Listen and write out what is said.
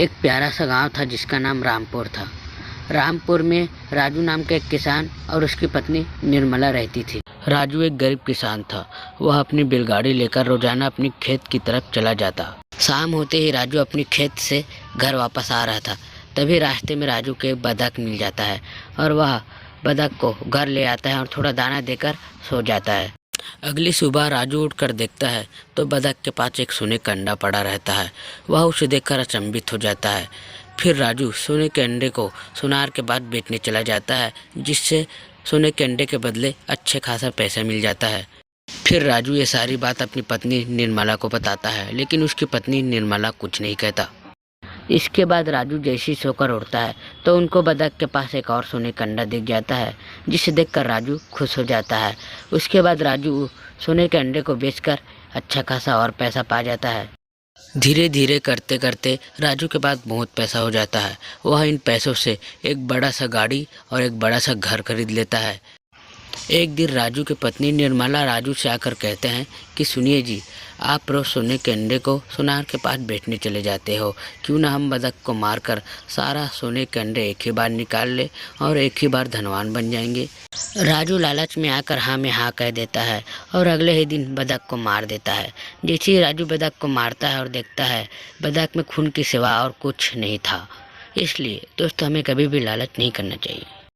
एक प्यारा सा गांव था जिसका नाम रामपुर था। रामपुर में राजू नाम का एक किसान और उसकी पत्नी निर्मला रहती थी। राजू एक गरीब किसान था। वह अपनी बैलगाड़ी लेकर रोजाना अपनी खेत की तरफ चला जाता। शाम होते ही राजू अपनी खेत से घर वापस आ रहा था। तभी रास्ते में राजू के एक बतख मिल जाता है और वह बतख को घर ले आता है और थोड़ा दाना देकर सो जाता है। अगली सुबह राजू उठकर देखता है तो बतख के पास एक सोने का अंडा पड़ा रहता है। वह उसे देखकर अचंभित हो जाता है। फिर राजू सोने के अंडे को सुनार के बाद बेचने चला जाता है, जिससे सोने के अंडे के बदले अच्छे खासा पैसा मिल जाता है। फिर राजू ये सारी बात अपनी पत्नी निर्मला को बताता है, लेकिन उसकी पत्नी निर्मला कुछ नहीं कहता। इसके बाद राजू जैसे ही सोकर उठता है तो उनको बतख के पास एक और सोने का अंडा दिख जाता है, जिसे देखकर राजू खुश हो जाता है। उसके बाद राजू सोने के अंडे को बेचकर अच्छा खासा और पैसा पा जाता है। धीरे धीरे करते करते राजू के पास बहुत पैसा हो जाता है। वह इन पैसों से एक बड़ा सा गाड़ी और एक बड़ा सा घर खरीद लेता है। एक दिन राजू की पत्नी निर्मला राजू से आकर कहते हैं कि सुनिए जी, आप रोज सोने के अंडे को सुनार के पास बेचने चले जाते हो, क्यों ना हम बतख को मारकर सारा सोने के अंडे एक ही बार निकाल ले और एक ही बार धनवान बन जाएंगे। राजू लालच में आकर हाँ में हाँ कह देता है और अगले ही दिन बतख को मार देता है। जैसे ही राजू बतख को मारता है और देखता है बतख में खून की सिवा और कुछ नहीं था। इसलिए दोस्तों, हमें कभी भी लालच नहीं करना चाहिए।